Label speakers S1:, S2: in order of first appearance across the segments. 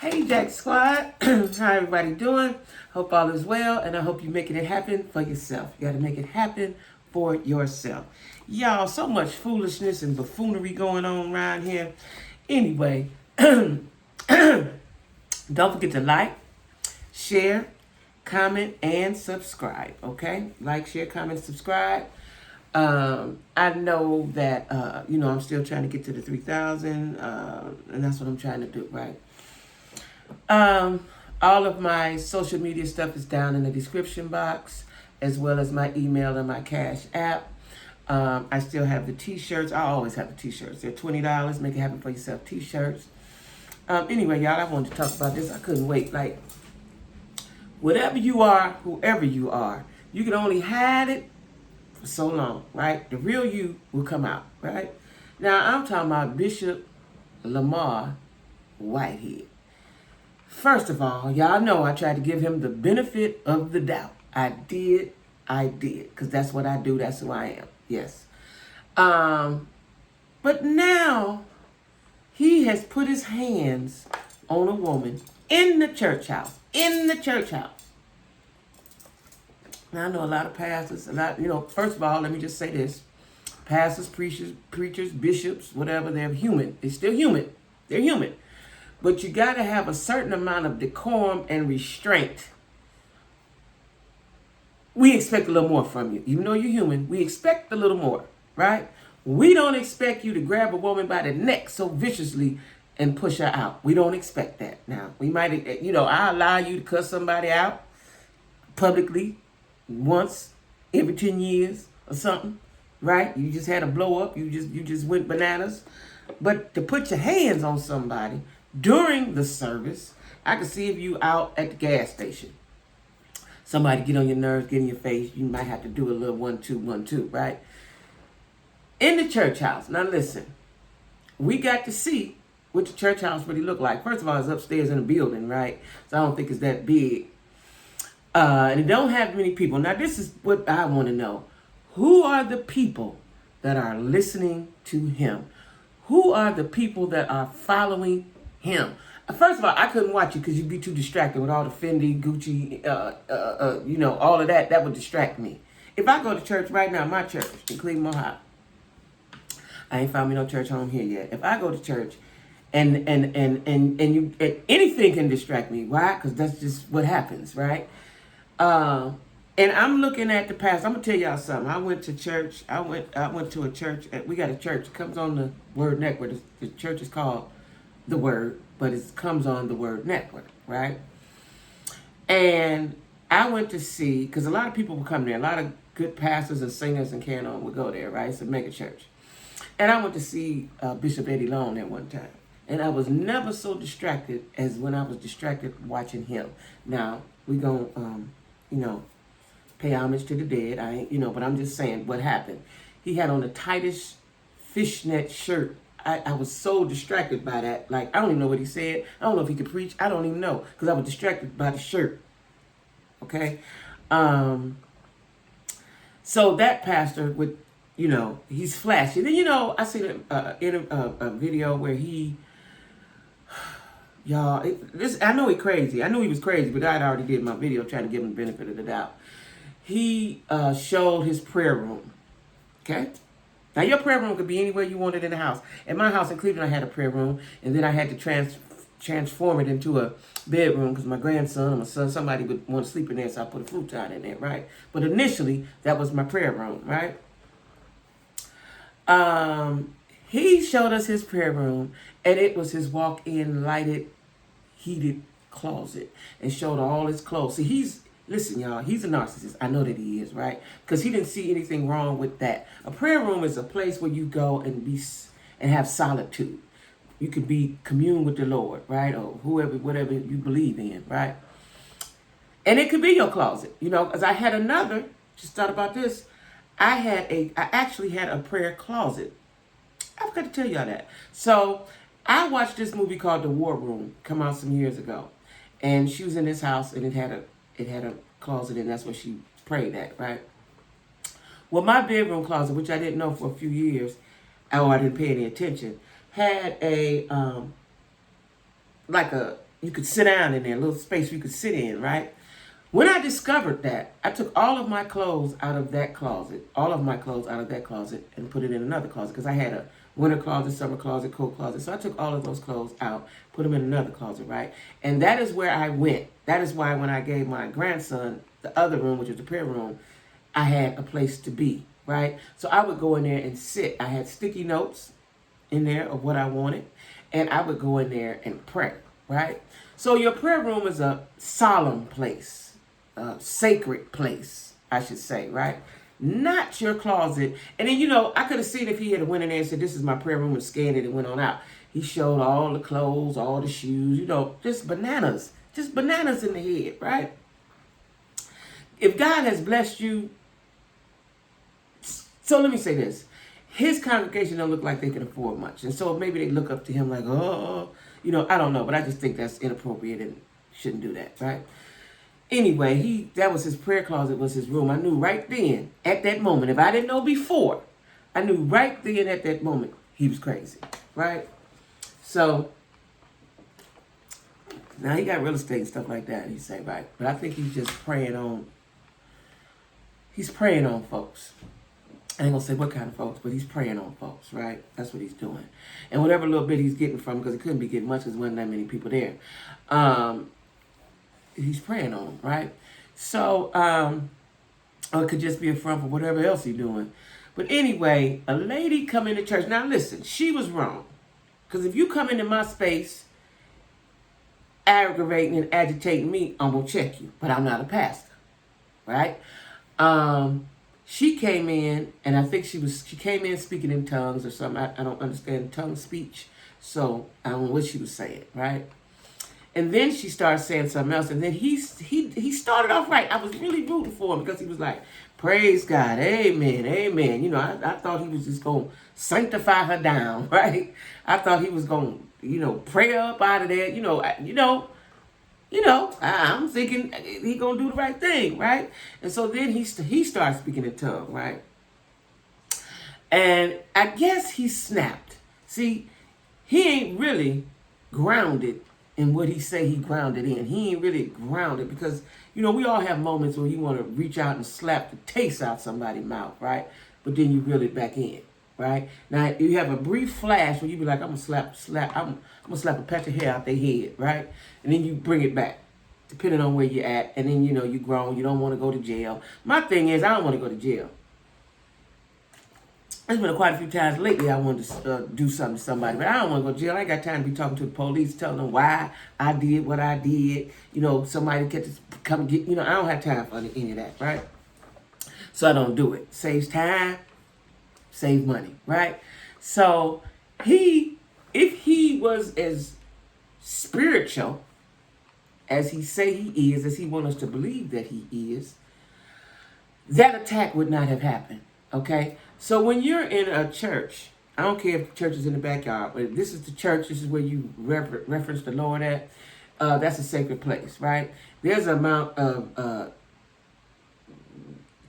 S1: Hey Jack Squad, how everybody doing? Hope all is well, and I hope you're making it happen for yourself. You got to make it happen for yourself. Y'all, so much foolishness and buffoonery going on around here. Anyway, don't forget to like, share, comment, and subscribe. Okay, like, share, comment, subscribe. I know that I'm still trying to get to the 3,000, and that's what I'm trying to do, right? All of my social media stuff is down in the description box, as well as my email and my Cash App. I still have the t-shirts. I always have the t-shirts. They're $20. Make it happen for yourself t-shirts. Anyway, y'all, I wanted to talk about this. I couldn't wait. Like, whatever you are, whoever you are, you can only hide it for so long, right? The real you will come out, right? Now, I'm talking about Bishop Lamar Whitehead. First of all, y'all know I tried to give him the benefit of the doubt. I did, because that's what I do. That's who I am. Yes. But now he has put his hands on a woman in the church house. In the church house. Now I know a lot of pastors, first of all, let me just say this. Pastors, preachers, bishops, whatever, they're human. They're still human. They're human. But you got to have a certain amount of decorum and restraint. We expect a little more from you. Even though you're human, we expect a little more, right? We don't expect you to grab a woman by the neck so viciously and push her out. We don't expect that. Now, we might, I allow you to cuss somebody out publicly once every 10 years or something, right? You just had a blow up. You just went bananas. But to put your hands on somebody during the service, I can see if you out at the gas station. Somebody get on your nerves, get in your face. You might have to do a little 1-2, 1-2, right? In the church house. Now listen, we got to see what the church house really look like. First of all, it's upstairs in a building, right? So I don't think it's that big. And it don't have many people. Now this is what I want to know. Who are the people that are listening to him? Who are the people that are following him? First of all, I couldn't watch you because you'd be too distracted with all the Fendi, Gucci, all of that. That would distract me. If I go to church right now, my church in Cleveland, Ohio, I ain't found me no church home here yet. If I go to church and anything can distract me. Why? Because that's just what happens, right? And I'm looking at the past. I'm gonna tell y'all something. I went to church. I went to a church. We got a church. It comes on the Word Network. The church is called The Word, but it comes on the Word Network, right? And I went to see, because a lot of people would come there. A lot of good pastors and singers and carrying on would go there, right? It's a mega church. And I went to see Bishop Eddie Long at one time. And I was never so distracted as when I was distracted watching him. Now, we going to, pay homage to the dead. I ain't, but I'm just saying what happened. He had on the tightest fishnet shirt. I was so distracted by that. Like, I don't even know what he said. I don't know if he could preach. I don't even know because I was distracted by the shirt. Okay? So that pastor would, he's flashy. Then, I seen a video where he, y'all, I know he crazy. I knew he was crazy, but I'd already did my video trying to give him the benefit of the doubt. He showed his prayer room. Okay? Now, your prayer room could be anywhere you wanted in the house. In my house in Cleveland, I had a prayer room, and then I had to transform it into a bedroom because my grandson or my son, somebody would want to sleep in there, so I put a futon in there, right? But initially, that was my prayer room, right? He showed us his prayer room, and it was his walk-in lighted, heated closet, and showed all his clothes. See, listen, y'all, he's a narcissist. I know that he is, right? Because he didn't see anything wrong with that. A prayer room is a place where you go and have solitude. You could commune with the Lord, right? Or whatever you believe in, right? And it could be your closet, because I had another, just thought about this. I actually had a prayer closet. I forgot to tell y'all that. So I watched this movie called The War Room come out some years ago. And she was in this house and it had a closet, and that's where she prayed at, right? Well, my bedroom closet, which I didn't know for a few years, or I didn't pay any attention, had a you could sit down in there, a little space you could sit in, right? When I discovered that, I took all of my clothes out of that closet, and put it in another closet because I had a winter closet, summer closet, coat closet. So I took all of those clothes out, put them in another closet, right? And that is where I went. That is why when I gave my grandson the other room, which was the prayer room, I had a place to be, right? So I would go in there and sit. I had sticky notes in there of what I wanted, and I would go in there and pray, right? So your prayer room is a solemn place, a sacred place, I should say, right? Not your closet. And then, I could have seen if he had went in there and said, this is my prayer room, and scanned it and went on out. He showed all the clothes, all the shoes, just bananas in the head, right? If God has blessed you, so let me say this. His congregation don't look like they can afford much. And so maybe they look up to him like, oh, I don't know. But I just think that's inappropriate and shouldn't do that, right? Anyway, that was his prayer closet, was his room. I knew right then, at that moment, if I didn't know before, I knew right then at that moment he was crazy, right? So, now he got real estate and stuff like that, he say, right? But I think he's just preying on folks. I ain't gonna say what kind of folks, but he's preying on folks, right? That's what he's doing. And whatever little bit he's getting from, because he couldn't be getting much because there wasn't that many people there, he's preying on them, right? So, or it could just be a front for whatever else he's doing. But anyway, a lady come into church. Now listen, she was wrong. Because if you come into my space aggravating and agitating me, I'm going to check you. But I'm not a pastor, right? She came in, and I think she came in speaking in tongues or something. I don't understand tongue speech, so I don't know what she was saying, right? And then she started saying something else, and then he started off right. I was really rooting for him because he was like, praise God, amen, amen. I thought he was just going to sanctify her down, right? I thought he was going to, pray her up out of there, I'm thinking he gonna do the right thing, right? And so then he starts speaking in tongues, right? And I guess he snapped. See, he ain't really grounded in what he say he grounded in. He ain't really grounded because, we all have moments where you want to reach out and slap the taste out somebody's mouth, right? But then you reel it back in, right? Now, you have a brief flash where you be like, I'm gonna slap a patch of hair out their head, right? And then you bring it back, depending on where you're at. And then, you grown, you don't want to go to jail. My thing is, I don't want to go to jail. There's been quite a few times lately I wanted to do something to somebody, but I don't want to go to jail. I ain't got time to be talking to the police, telling them why I did what I did. Somebody get to come get, I don't have time for any of that, right? So I don't do it. Saves time, save money, right? So if he was as spiritual as he say he is, as he wants us to believe that he is, that attack would not have happened, okay? So when you're in a church, I don't care if the church is in the backyard, but if this is the church, this is where you reference the Lord at, that's a sacred place, right? There's an amount of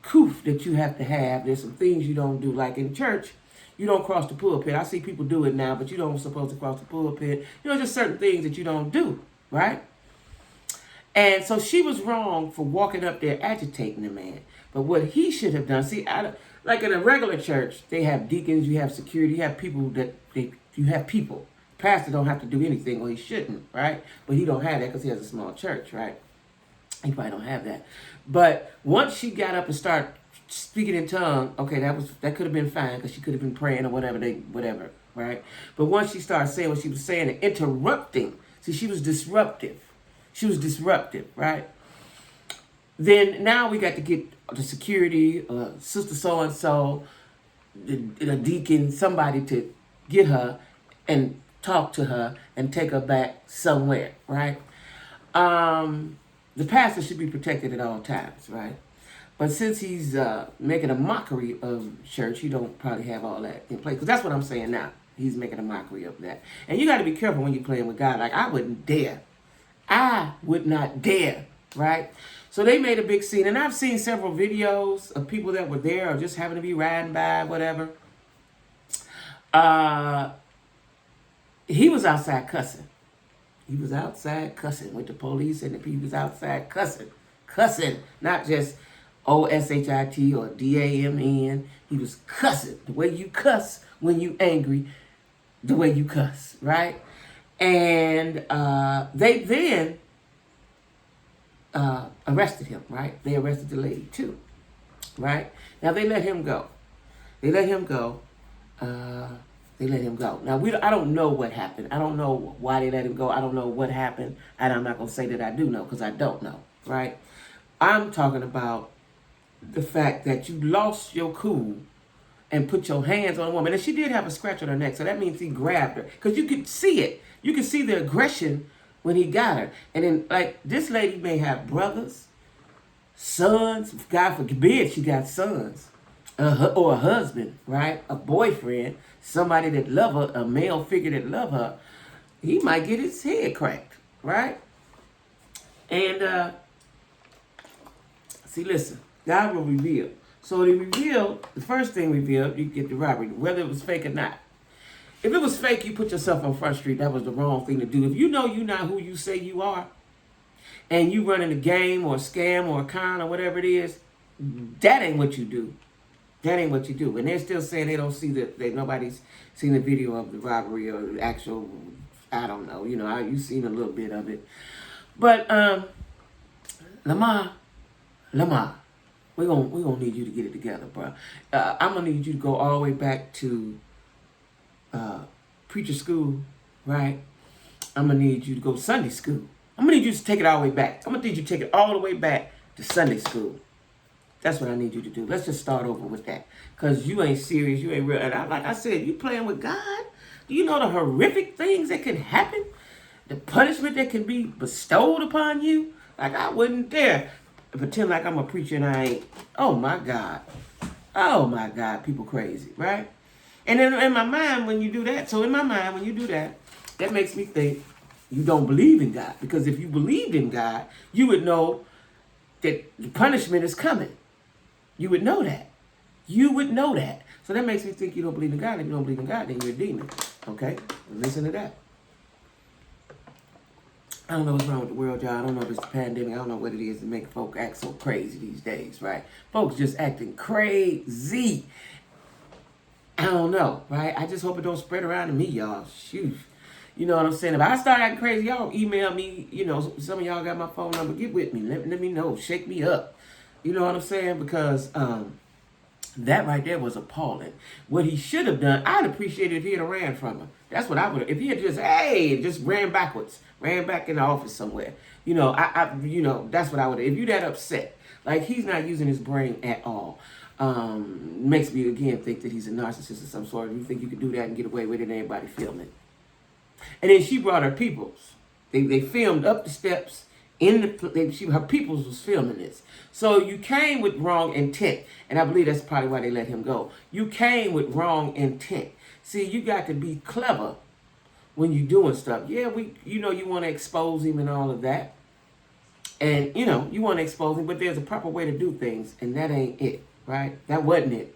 S1: coof that you have to have. There's some things you don't do. Like in church, you don't cross the pulpit. I see people do it now, but you don't supposed to cross the pulpit. Just certain things that you don't do, right? And so she was wrong for walking up there agitating the man. But what he should have done, like in a regular church, they have deacons, you have security, you have people Pastor don't have to do anything, or he shouldn't, right? But he don't have that because he has a small church, right? He probably don't have that. But once she got up and started speaking in tongues, okay, that could have been fine because she could have been praying or whatever, right? But once she started saying what she was saying and interrupting, see, she was disruptive. Right? Then now we got to get the security, sister so-and-so, the deacon, somebody to get her and talk to her and take her back somewhere, right? The pastor should be protected at all times, right? But since he's making a mockery of church, he don't probably have all that in place. Because that's what I'm saying now. He's making a mockery of that. And you got to be careful when you're playing with God. Like, I would not dare, right? So they made a big scene. And I've seen several videos of people that were there or just having to be riding by, whatever. He was outside cussing. He was outside cussing with the police, and he was outside cussing, not just OSHIT or DAMN. He was cussing the way you cuss when you angry, the way you cuss, right? And they then arrested him, right? They arrested the lady too, right? Now they let him go. They let him go. They let him go. Now I don't know what happened. I don't know why they let him go. I don't know what happened, and I'm not gonna say that I do know because I don't know, right? I'm talking about the fact that you lost your cool and put your hands on a woman, and she did have a scratch on her neck, so that means he grabbed her because you could see it. You could see the aggression when he got her, and then like this lady may have brothers, sons. God forbid she got sons. Or a husband, right? A boyfriend, somebody that love her, a male figure that love her, he might get his head cracked, right? And see, listen, God will reveal. So they revealed, the first thing revealed, you get the robbery, whether it was fake or not. If it was fake, you put yourself on Front Street. That was the wrong thing to do. If you know you're not who you say you are, and you running a game or a scam or a con or whatever it is, that ain't what you do. That ain't what you do. And they're still saying they don't see that nobody's seen the video of the robbery or the actual, I don't know, you've seen a little bit of it. But Lamar, we're gonna need you to get it together, bro. I'm gonna need you to go all the way back to preacher school, right? I'm gonna need you to go to Sunday school. I'm gonna need you to take it all the way back. I'm gonna need you to take it all the way back to Sunday school. That's what I need you to do. Let's just start over with that. Because you ain't serious. You ain't real. And like I said, you playing with God. Do you know the horrific things that can happen? The punishment that can be bestowed upon you? Like, I wouldn't dare pretend like I'm a preacher and I ain't. Oh, my God. Oh, my God. People crazy, right? And then in my mind, when you do that, that makes me think you don't believe in God. Because if you believed in God, you would know that the punishment is coming. You would know that. So that makes me think you don't believe in God. If you don't believe in God, then you're a demon. Okay? Listen to that. I don't know what's wrong with the world, y'all. I don't know if it's the pandemic. I don't know what it is to make folk act so crazy these days, right? Folks just acting crazy. I don't know, right? I just hope it don't spread around to me, y'all. Shoot. You know what I'm saying? If I start acting crazy, y'all email me. Some of y'all got my phone number. Get with me. Let me know. Shake me up. You know what I'm saying? Because that right there was appalling. What he should have done, I'd appreciate it if he had ran from her. That's what I would have. If he had just ran backwards, ran back in the office somewhere. That's what I would have. If you're that upset, like he's not using his brain at all. Makes me again think that he's a narcissist of some sort. You think you could do that and get away with it and everybody filming. And then she brought her peoples. They filmed up the steps. Her peoples was filming this. So you came with wrong intent. And I believe that's probably why they let him go. You came with wrong intent. See, you got to be clever when you're doing stuff. Yeah, you want to expose him and all of that. And, you want to expose him, but there's a proper way to do things. And that ain't it, right? That wasn't it,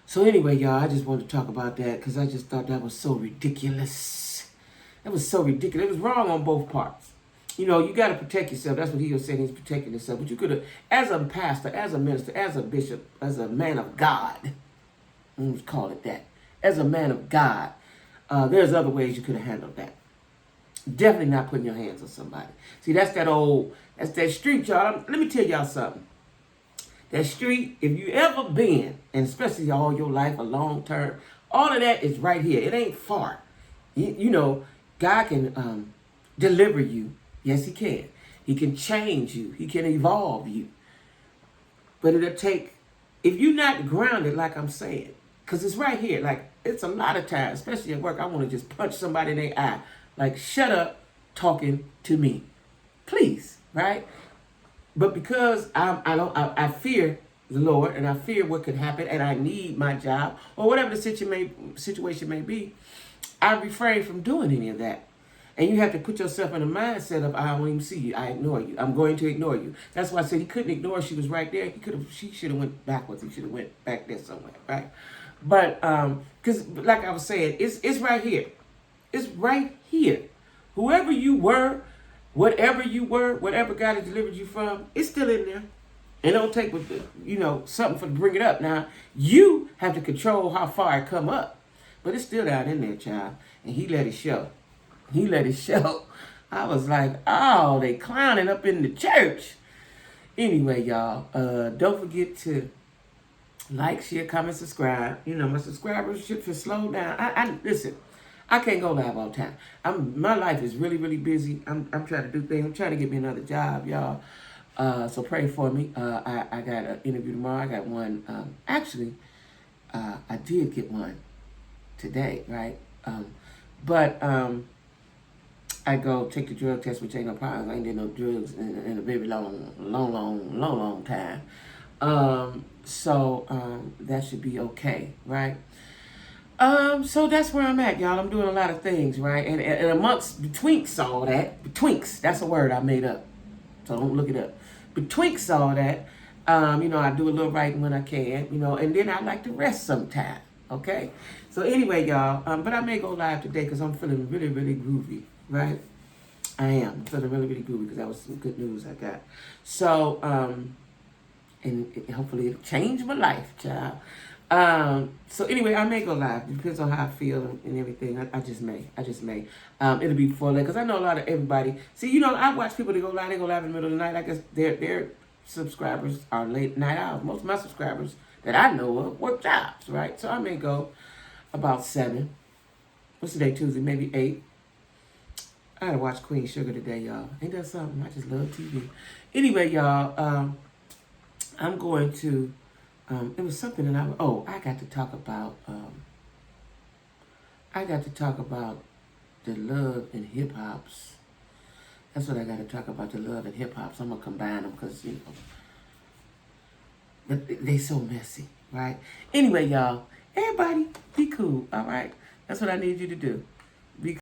S1: So anyway, y'all, I just wanted to talk about that because I just thought that was so ridiculous. That was so ridiculous. It was wrong on both parts. You got to protect yourself. That's what he was saying. He's protecting himself. But you could have, as a pastor, as a minister, as a bishop, as a man of God, let's call it that, as a man of God, there's other ways you could have handled that. Definitely not putting your hands on somebody. See, that's that street, y'all. Let me tell y'all something. That street, if you ever been, and especially all your life, a long term, all of that is right here. It ain't far. God can deliver you. Yes, he can. He can change you. He can evolve you. But it'll take, if you're not grounded, like I'm saying, because it's right here. Like, it's a lot of times, especially at work, I want to just punch somebody in their eye. Like, shut up talking to me. Please, right? But because I fear the Lord and I fear what could happen and I need my job or whatever the situation may be, I refrain from doing any of that. And you have to put yourself in a mindset of, I won't even see you. I ignore you. I'm going to ignore you. That's why I said he couldn't ignore her. She was right there. She should have went backwards. He should have went back there somewhere, right? But, because like I was saying, it's right here. It's right here. Whoever you were, whatever you were, whatever God has delivered you from, it's still in there. It don't take, something for to bring it up. Now, you have to control how far it come up. But it's still down in there, child. And he let it show. He let it show. I was like, oh, they clowning up in the church. Anyway, y'all, don't forget to like, share, comment, subscribe. My subscribership has slowed down. I listen. I can't go live all the time. My life is really, really busy. I'm trying to do things. I'm trying to get me another job, y'all. So pray for me. I got an interview tomorrow. I got one. Actually, I did get one today, right? But I go take the drug test, which ain't no problem. I ain't did no drugs in a very long time. So that should be okay, right? So that's where I'm at, y'all. I'm doing a lot of things, right? And betwixt all that, that's a word I made up. So don't look it up. Betwixt all that, I do a little writing when I can, and then I like to rest sometime, okay? So anyway, y'all, but I may go live today because I'm feeling really, really groovy, right? I am feeling really, really groovy because that was some good news I got. So, and hopefully it'll change my life, child. So anyway, I may go live. It depends on how I feel and everything. I just may. It'll be full because I know a lot of everybody. See, I watch people that go live. They go live in the middle of the night. I guess their subscribers are late night hours. Most of my subscribers that I know of work jobs, right? So I may go about 7. What's today? Tuesday, maybe 8. I gotta watch Queen Sugar today, y'all. Ain't that something? I just love TV. Anyway, y'all, I'm going to. It was something that I got to talk about. I got to talk about the love in hip hops. That's what I got to talk about, the love in hip hops. I'm gonna combine them because they so messy, right? Anyway, y'all, everybody be cool, all right? That's what I need you to do.